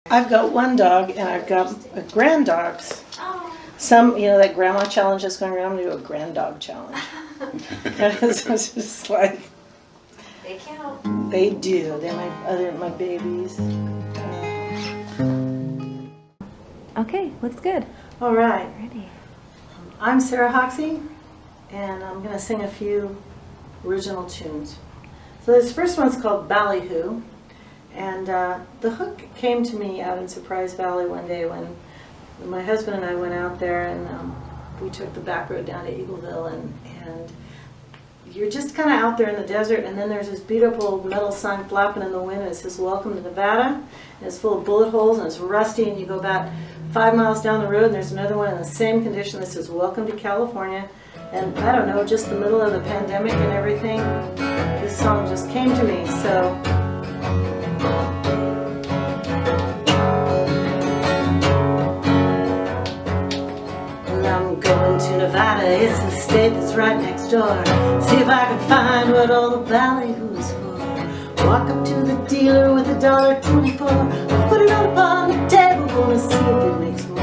I've got one dog and I've got grand dogs. Some, that grandma challenge is going around. I'm going to do a grand dog challenge. It's just like, they count. They do. They're my babies. Okay, looks good. All right. Ready. I'm Sara Hoxie, and I'm going to sing a few original tunes. So this first one's called Ballyhoo, and the hook came to me out in Surprise Valley one day when my husband and I went out there, and we took the back road down to Eagleville, and you're just kind of out there in the desert, and then there's this beautiful metal sign flapping in the wind, and it says "Welcome to Nevada," and it's full of bullet holes, and it's rusty, and you go about 5 miles down the road, and there's another one in the same condition that says "Welcome to California." And I don't know, just the middle of the pandemic and everything, this song just came to me, so. I'm going to Nevada, it's the state that's right next door. See if I can find what all the ballyhoo is for. Walk up to the dealer with $1.24, put it all upon the table, gonna see if it makes more.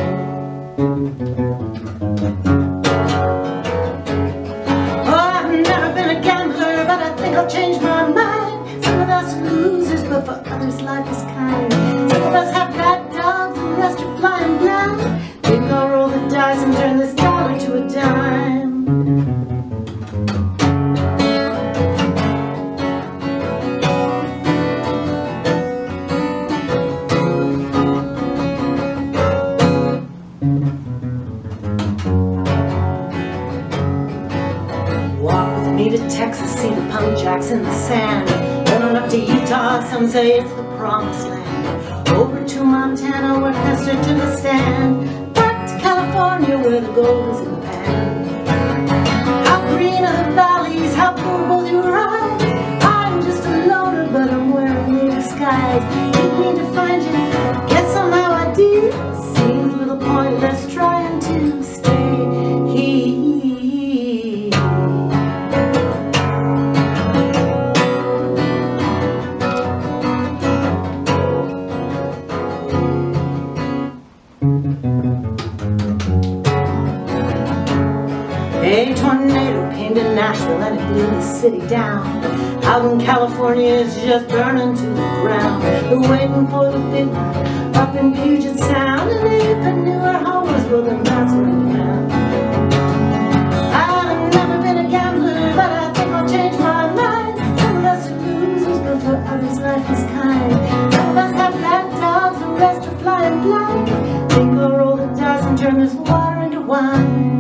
Oh, I've never been a gambler, but I think I'll change my mind. Some of us are losers, but for others life is kind. Some of us have guide dogs and the rest are flying blind. Think I'll roll the dice and turn this dollar to a dime. Walk with me to Texas, see the pump jacks in the sand. Going up to Utah, some say it's the promised land. Over to Montana where Custer took a stand. Back to California where the gold is in the pan. How green are the valleys, how blue both your eyes. I'm just a loner, but I'm wearing a disguise. Didn't mean to find you, guess somehow I did. Seems a little pointless trying to stay here. A tornado came to Nashville and it blew the city down. Out in California it's just burning to the ground. They're waiting for the big one up in Puget Sound. And if I knew where home was, well then that's where I'm found. I've never been a gambler, but I think I'll change my mind. Some of us are losers, but for others life is kind. Some of us have fat dogs, the rest are flying blind. Think I'll roll the dice and turn this water into wine.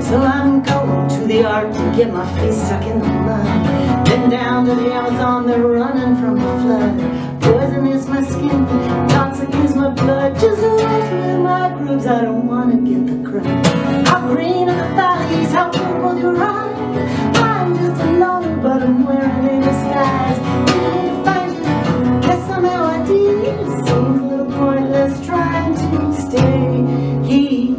So I'm going to the Arctic to get my face stuck in the mud. Then down to the Amazon, they're running from the flood. Poison is my skin, toxic is my blood. Just away from my grooves, I don't want to get the crud. How green are the valleys, how blue both your eyes. I'm just a loner, but I'm wearing a disguise. Didn't mean to find you, guess somehow I did. Seems a little pointless trying to stay here.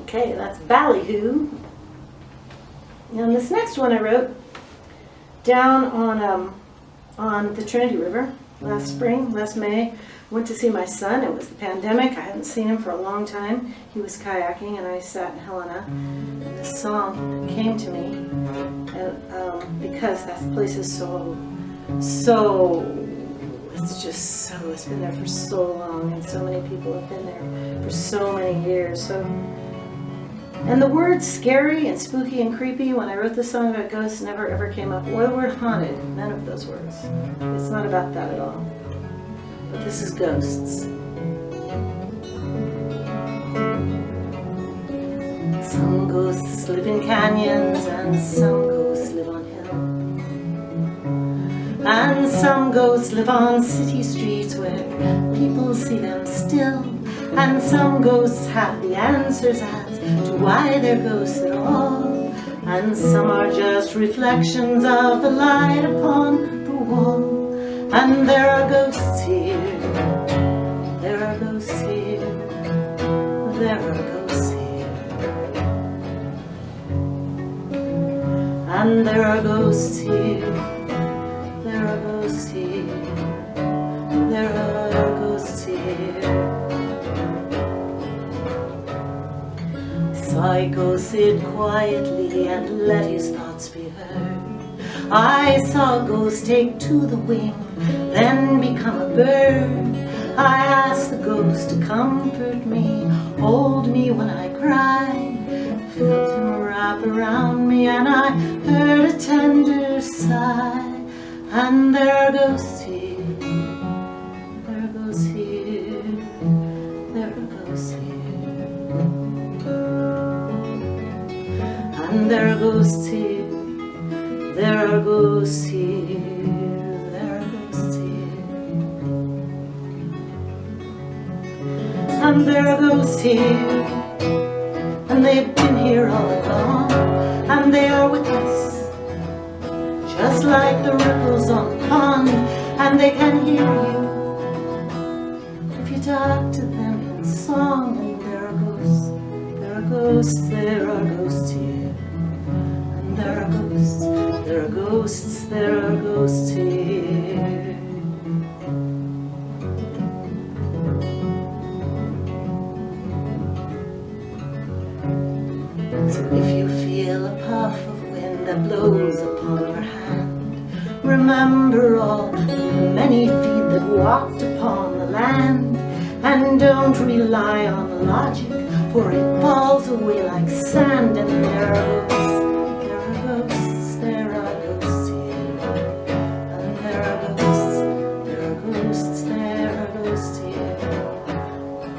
Okay, that's Ballyhoo. And this next one I wrote down on the Trinity River last May. Went to see my son. It was the pandemic. I hadn't seen him for a long time. He was kayaking, and I sat in Helena. And this song came to me, and because that place is so. It's been there for so long, and so many people have been there for so many years. And the words scary and spooky and creepy, when I wrote the song about ghosts, never ever came up. Or the word haunted, none of those words. It's not about that at all. But this is ghosts. Some ghosts live in canyons and some ghosts live ghosts live on city streets where people see them still, and some ghosts have the answers as to why they're ghosts at all, and some are just reflections of the light upon the wall. And there are ghosts here, there are ghosts here, there are ghosts here, and there are ghosts here, there are ghosts here, there are ghosts here. Psycho sit quietly and let his thoughts be heard. I saw a ghost take to the wing, then become a bird. I asked the ghost to comfort me, hold me when I cried, felt him wrap around me, and I heard a tender sigh. And there are ghosts here, there are ghosts here, there are ghosts here, and there are ghosts here, there are ghosts here, there are ghosts here, and there are ghosts here, and they've been here all along, and they are with us, just like the ripples on the pond, and they can hear you if you talk to them in song. And there are ghosts, there are ghosts, there are ghosts here, and there are ghosts, there are ghosts, there are ghosts here. So if you feel a puff of wind that blows upon your hand, remember all the many feet that walked upon the land, and don't rely on logic, for it falls away like sand. And there are ghosts, there are ghosts here, and there are ghosts, there are ghosts, there are ghosts here,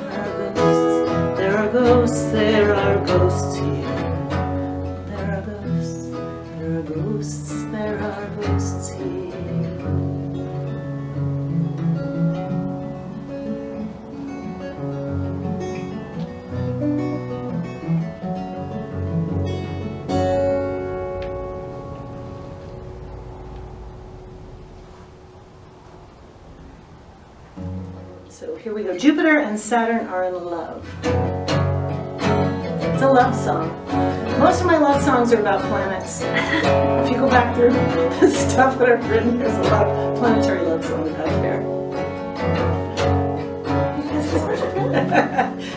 there are ghosts, there are ghosts, there are ghosts here. There are ghosts, there are ghosts here. So here we go. Jupiter and Saturn are in love. It's a love song. Most of my love songs are about planets. If you go back through the stuff that I've written, there's a lot of planetary love songs out there.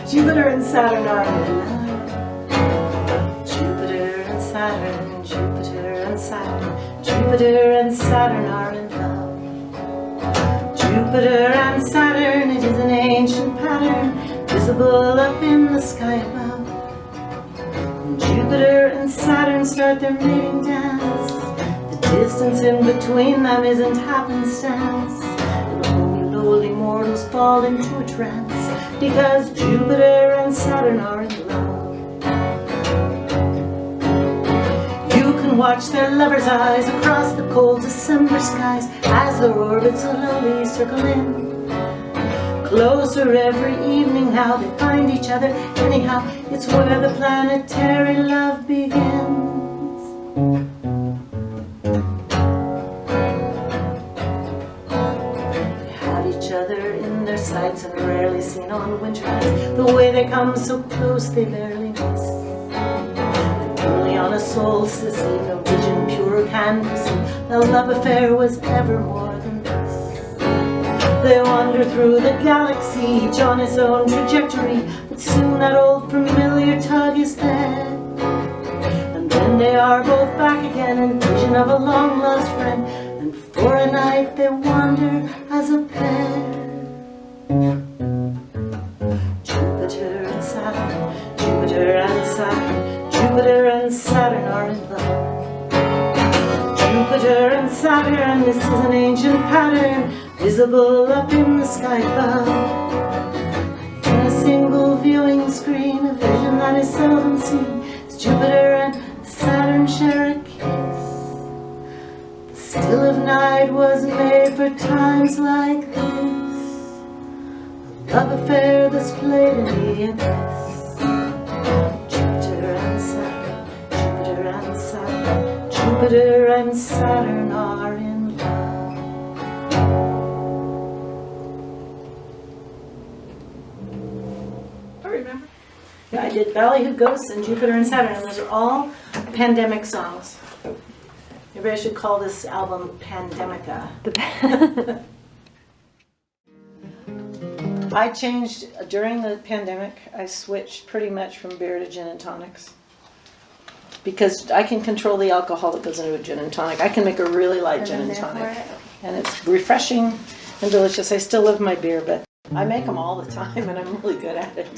Jupiter and Saturn are in love. Jupiter and Saturn, Jupiter and Saturn, Jupiter and Saturn are in love. Jupiter and Saturn, it is an ancient pattern, visible up in the sky above. Jupiter and Saturn start their mating dance. The distance in between them isn't happenstance. And only lowly mortals fall into a trance, because Jupiter and Saturn are in love. You can watch their lovers' eyes across the cold December skies as their orbits slowly circle in. Closer every evening now, they find each other anyhow. It's where the planetary love begins. They have each other in their sights and rarely seen on winter nights. The way they come so close they barely miss. And only on a solstice eve, no vision pure can perceive the love affair was ever more than this. They wander through the galaxy, each on its own trajectory, but soon that old familiar tug is there. And then they are both back again in vision of a long-lost friend, and for a night they wander as a pair. Jupiter and Saturn, Jupiter and Saturn, Jupiter and Saturn are in love. Jupiter and Saturn, this is an ancient pattern, visible up in the sky above. In a single viewing screen, a vision that is seldom seen, as Jupiter and Saturn share a kiss. The Still of night was made for times like this, a love affair that's played in the abyss. Jupiter and Saturn, Jupiter and Saturn, Jupiter and Saturn are in love. I remember. Yeah, I did Ballyhoo Ghosts and Jupiter and Saturn, and those are all pandemic songs. Maybe I should call this album Pandemica. I changed, during the pandemic, I switched pretty much from beer to gin and tonics. Because I can control the alcohol that goes into a gin and tonic. I can make a really light gin and tonic. And it's refreshing and delicious. I still love my beer, but I make them all the time and I'm really good at it.